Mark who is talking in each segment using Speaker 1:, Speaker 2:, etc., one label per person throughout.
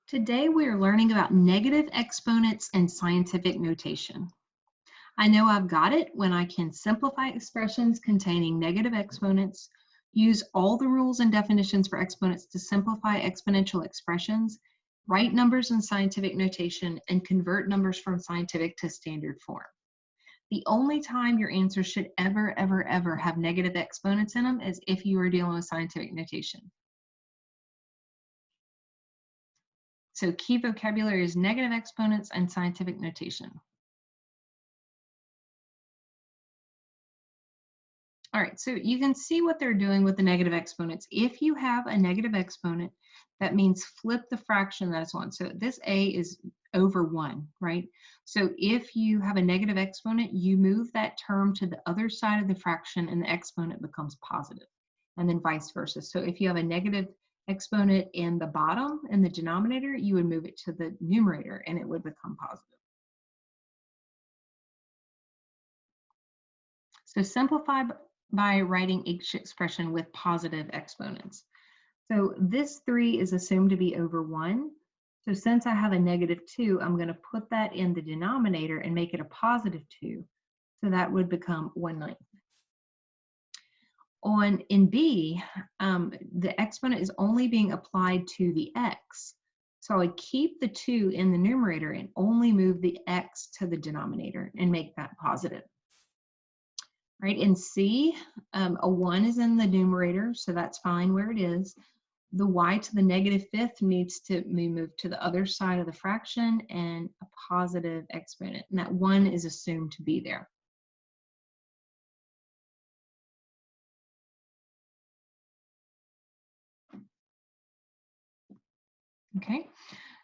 Speaker 1: Today we are learning about negative exponents and scientific notation. I know I've got it when I can simplify expressions containing negative exponents, use all the rules and definitions for exponents to simplify exponential expressions, write numbers in scientific notation, and convert numbers from scientific to standard form. The only time your answers should ever have negative exponents in them is if you are dealing with scientific notation. So key vocabulary is negative exponents and scientific notation. All right, so you can see what they're doing with the negative exponents. If you have a negative exponent, that means flip the fraction that it's on. So this a is over 1, right? So if you have a negative exponent, you move that term to the other side of the fraction and the exponent becomes positive, and then vice versa. So if you have a negative exponent in the bottom, in the denominator, you would move it to the numerator and it would become positive. So simplify by writing each expression with positive exponents. So this 3 is assumed to be over 1. So since I have a -2, I'm going to put that in the denominator and make it a +2. So that would become 1/9. In B, the exponent is only being applied to the x. So I keep the 2 in the numerator and only move the x to the denominator and make that positive. Right, in C, a 1 is in the numerator, so that's fine where it is. The y to the -5th needs to be moved to the other side of the fraction and a positive exponent, and that 1 is assumed to be there. Okay,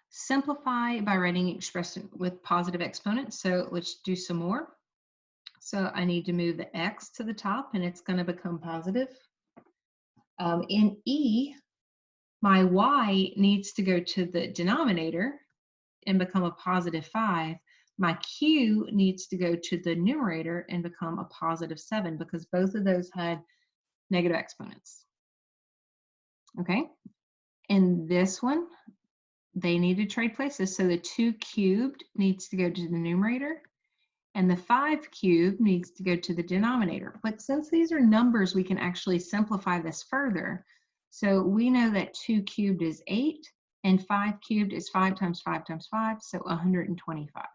Speaker 1: simplify by writing expression with positive exponents. So let's do some more. So I need to move the x to the top and it's going to become positive. In E, my y needs to go to the denominator and become a +5. My q needs to go to the numerator and become a +7 because both of those had negative exponents. Okay, in this one, they need to trade places. So the 2 cubed needs to go to the numerator and the 5 cubed needs to go to the denominator. But since these are numbers, we can actually simplify this further. So we know that 2 cubed is 8 and 5 cubed is 5 times 5 times 5, so 125.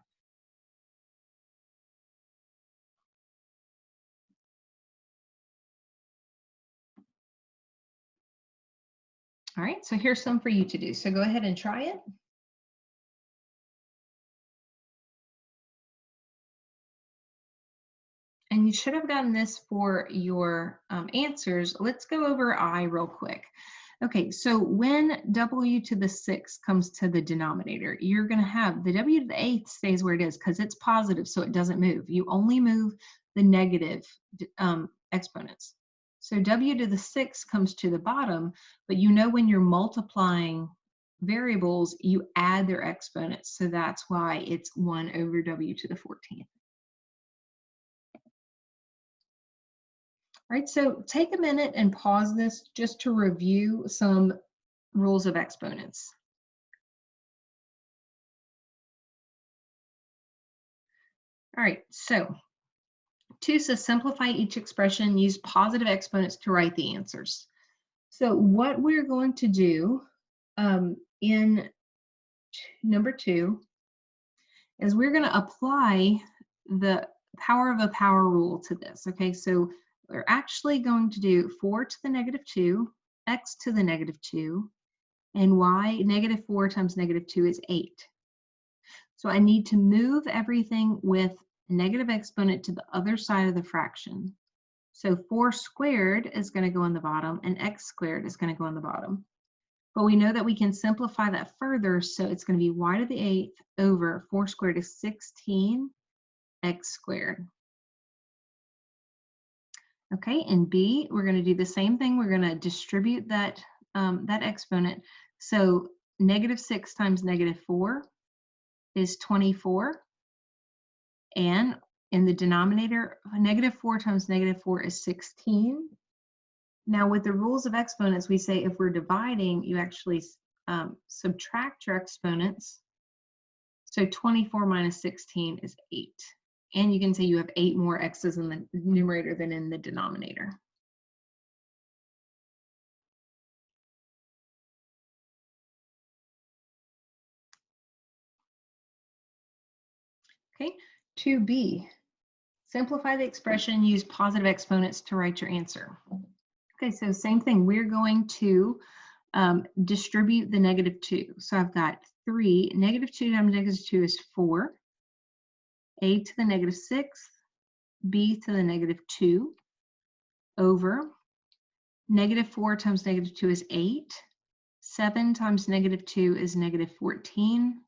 Speaker 1: All right, so here's some for you to do. So go ahead and try it. And you should have gotten this for your answers. Let's go over I real quick. Okay, so when w to the 6 comes to the denominator, you're going to have the w to the 8th stays where it is because it's positive, so it doesn't move. You only move the negative exponents. So w to the 6 comes to the bottom, but you know when you're multiplying variables, you add their exponents. So that's why it's 1 over w to the 14th. All right, so take a minute and pause this just to review some rules of exponents. All right, so to simplify each expression, use positive exponents to write the answers. So what we're going to do in number 2 is we're going to apply the power of a power rule to this. Okay, so we're actually going to do 4 to the -2, x to the -2, and y, -4 times -2 is 8. So I need to move everything with a negative exponent to the other side of the fraction. So 4 squared is going to go on the bottom, and x squared is going to go on the bottom. But we know that we can simplify that further, so it's going to be y to the 8th over 4 squared is 16, x squared. Okay, in B, we're going to do the same thing. We're going to distribute that, that exponent. So -6 times -4 is 24. And in the denominator, -4 times -4 is 16. Now with the rules of exponents, we say if we're dividing, you actually subtract your exponents. So 24 minus 16 is 8. And you can say you have 8 more x's in the numerator than in the denominator. Okay, 2b. Simplify the expression, use positive exponents to write your answer. Okay, so same thing. We're going to distribute the -2. So I've got 3. -2 times -2 is 4. A to the -6, b to the -2 over -4 times -2 is 8. 7 times -2 is -14.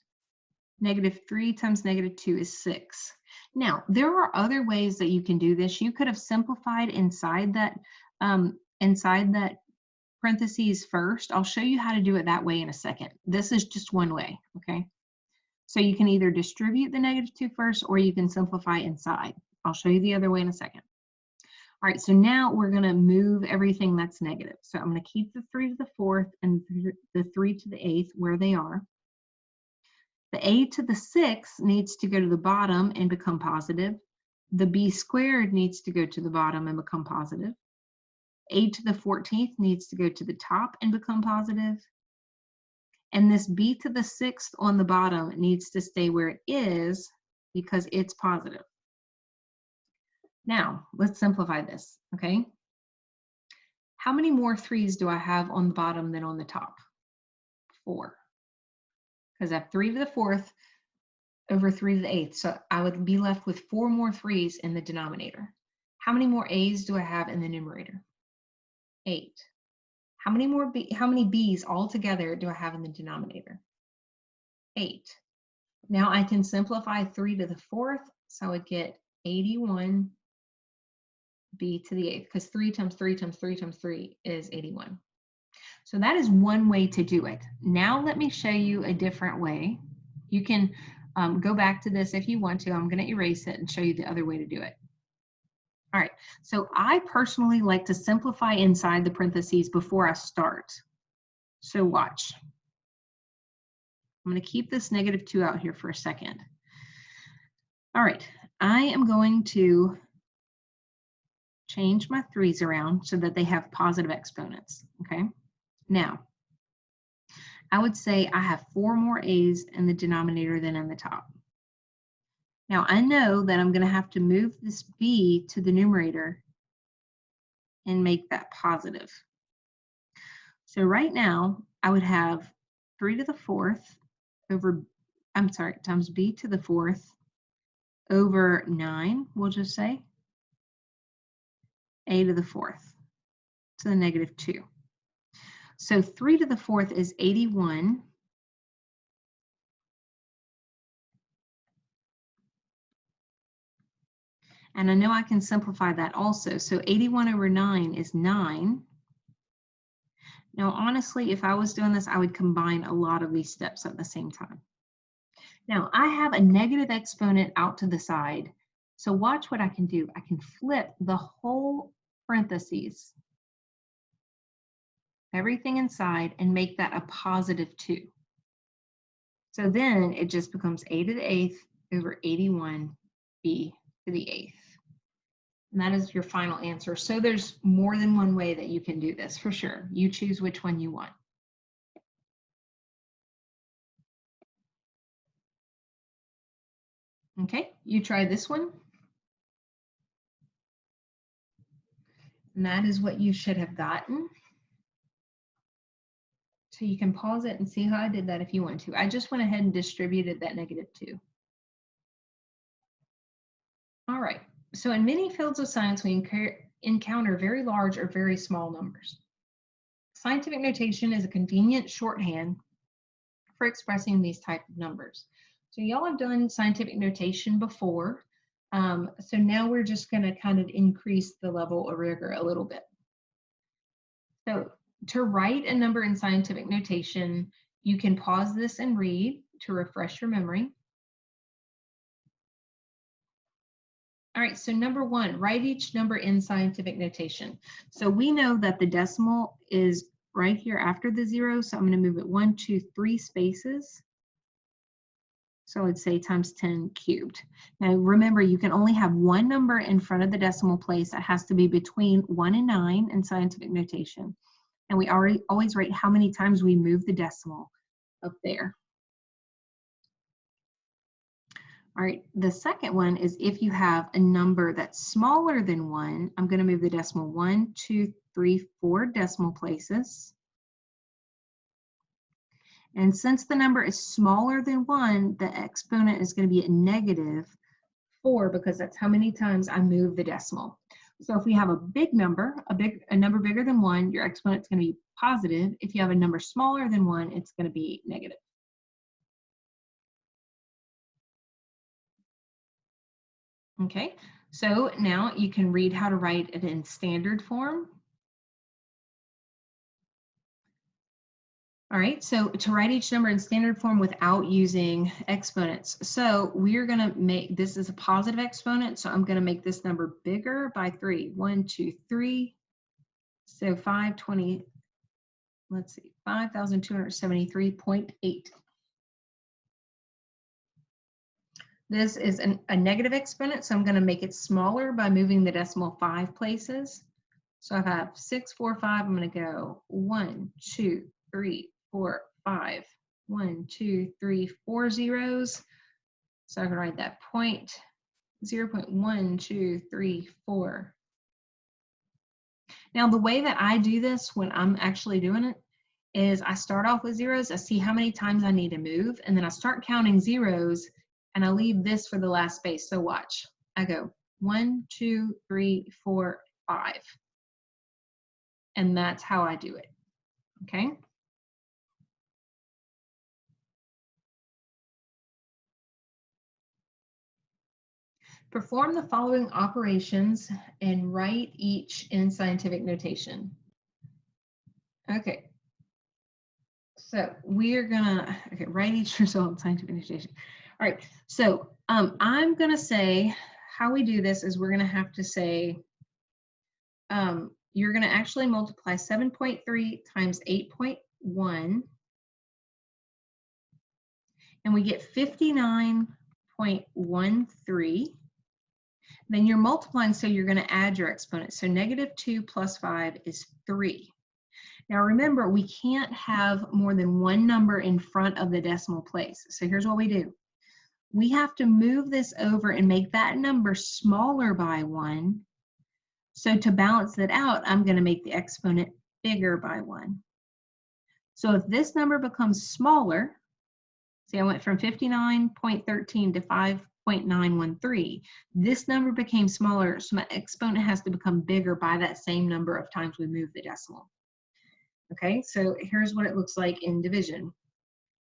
Speaker 1: -3 times -2 is 6. Now, there are other ways that you can do this. You could have simplified inside that parentheses first. I'll show you how to do it that way in a second. This is just one way, okay? So you can either distribute the -2 first, or you can simplify inside. I'll show you the other way in a second. All right, so now we're going to move everything that's negative. So I'm going to keep the 3 to the 4th and the 3 to the 8th where they are. The a to the 6th needs to go to the bottom and become positive. The b squared needs to go to the bottom and become positive. A to the 14th needs to go to the top and become positive. And this b to the 6th on the bottom needs to stay where it is because it's positive. Now, let's simplify this, okay? How many more 3's do I have on the bottom than on the top? 4. Because I have 3 to the 4th over 3 to the 8th. So I would be left with 4 more 3's in the denominator. How many more a's do I have in the numerator? 8. How many b's altogether do I have in the denominator? 8. Now I can simplify 3 to the 4th, so I would get 81 b to the 8th, because 3 times 3 times 3 times 3 is 81. So that is one way to do it. Now let me show you a different way. You can go back to this if you want to. I'm going to erase it and show you the other way to do it. All right, so I personally like to simplify inside the parentheses before I start. So watch. I'm going to keep this -2 out here for a second. All right, I am going to change my 3's around so that they have positive exponents, okay? Now, I would say I have 4 more a's in the denominator than in the top. Now, I know that I'm going to have to move this b to the numerator and make that positive. So right now, I would have 3 to the 4th times b to the 4th over 9, we'll just say, a to the 4th to the -2. So 3 to the 4th is 81. And I know I can simplify that also. So 81 over 9 is 9. Now, honestly, if I was doing this, I would combine a lot of these steps at the same time. Now, I have a negative exponent out to the side. So watch what I can do. I can flip the whole parentheses, everything inside, and make that a +2. So then it just becomes a to the 8th over 81 b to the 8th. And that is your final answer. So there's more than one way that you can do this, for sure. You choose which one you want. Okay, you try this one. And that is what you should have gotten. So you can pause it and see how I did that if you want to. I just went ahead and distributed that -2. All right, so in many fields of science, we encounter very large or very small numbers. Scientific notation is a convenient shorthand for expressing these type of numbers. So y'all have done scientific notation before. So now we're just going to kind of increase the level of rigor a little bit. So to write a number in scientific notation, you can pause this and read to refresh your memory. All right, so number 1, write each number in scientific notation. So we know that the decimal is right here after the 0. So I'm going to move it 1, 2, 3 spaces. So I'd say times 10 cubed. Now remember, you can only have one number in front of the decimal place. It has to be between 1 and 9 in scientific notation. And we always write how many times we move the decimal up there. All right, the second one is if you have a number that's smaller than 1, I'm going to move the decimal 1, 2, 3, 4 decimal places. And since the number is smaller than 1, the exponent is going to be a -4 because that's how many times I move the decimal. So if we have a big number, a number bigger than 1, your exponent is going to be positive. If you have a number smaller than 1, it's going to be negative. Okay, so now you can read how to write it in standard form. All right, so to write each number in standard form without using exponents. So we're going to make, this is a positive exponent, so I'm going to make this number bigger by 3. 1, 2, 3. So 520, let's see, 5,273.8. This is a negative exponent, so I'm going to make it smaller by moving the decimal 5 places. So I have 6, 4, 5. I'm going to go 1, 2, 3, 4, 5. 1, 2, 3, 4 zeros. So I can write that 0.1234. Now the way that I do this when I'm actually doing it is I start off with zeros, I see how many times I need to move, and then I start counting zeros, and I leave this for the last space. So watch. I go 1, 2, 3, 4, 5. And that's how I do it. Okay? Perform the following operations and write each in scientific notation. Okay. So we're gonna write each result in scientific notation. All right. So I'm gonna say how we do this is we're gonna have to say you're gonna actually multiply 7.3 times 8.1, and we get 59.13. Then you're multiplying, so you're gonna add your exponent. So -2 plus 5 is 3. Now remember, we can't have more than one number in front of the decimal place. So here's what we do. We have to move this over and make that number smaller by 1. So to balance that out, I'm going to make the exponent bigger by 1. So if this number becomes smaller, see I went from 59.13 to 5.913. This number became smaller, so my exponent has to become bigger by that same number of times we move the decimal. Okay, so here's what it looks like in division.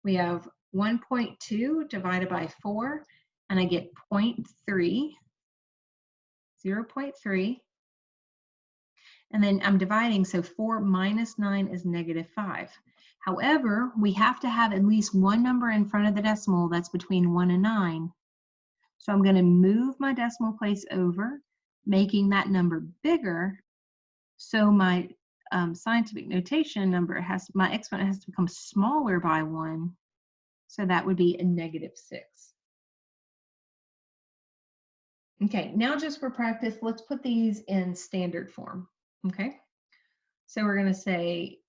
Speaker 1: We have 1.2 divided by 4, and I get 0.3, 0.3. And then I'm dividing, so 4 minus 9 is -5. However, we have to have at least one number in front of the decimal that's between 1 and 9. So I'm going to move my decimal place over, making that number bigger. So my scientific notation number my exponent has to become smaller by 1. So that would be a -6. Okay, now just for practice, let's put these in standard form. Okay, so we're going to say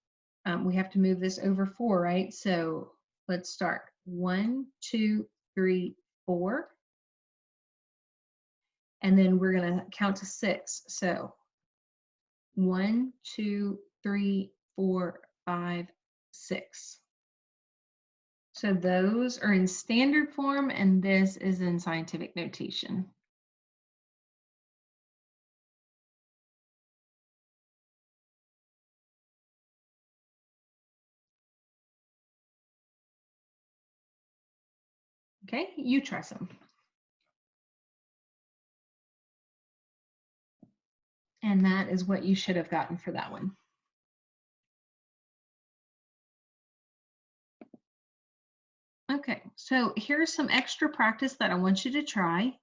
Speaker 1: we have to move this over 4, right? So let's start 1, 2, 3, 4. And then we're going to count to 6. So 1, 2, 3, 4, 5, 6. So those are in standard form, and this is in scientific notation. Okay, you try some. And that is what you should have gotten for that one. Okay, so here's some extra practice that I want you to try.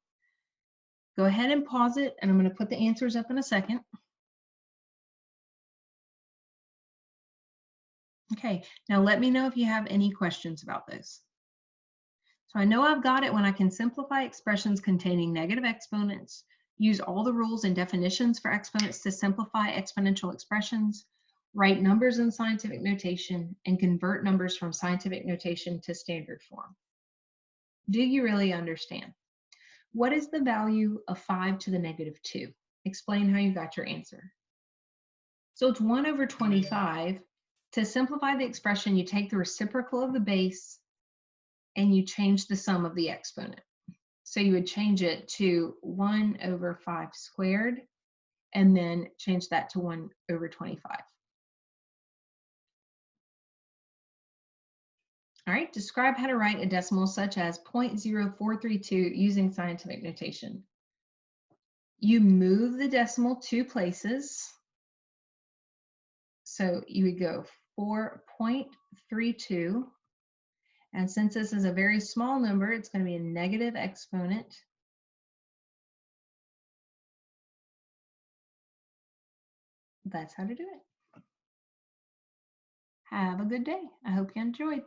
Speaker 1: Go ahead and pause it, and I'm going to put the answers up in a second. Okay, now let me know if you have any questions about those. So I know I've got it when I can simplify expressions containing negative exponents, use all the rules and definitions for exponents to simplify exponential expressions, write numbers in scientific notation, and convert numbers from scientific notation to standard form. Do you really understand? What is the value of 5 to the negative 2? Explain how you got your answer. So it's 1 over 25. To simplify the expression, you take the reciprocal of the base and you change the sum of the exponent. So you would change it to 1 over 5 squared and then change that to 1 over 25. All right, describe how to write a decimal such as 0.0432 using scientific notation. You move the decimal 2 places. So you would go 4.32. And since this is a very small number, it's going to be a negative exponent. That's how to do it. Have a good day. I hope you enjoyed.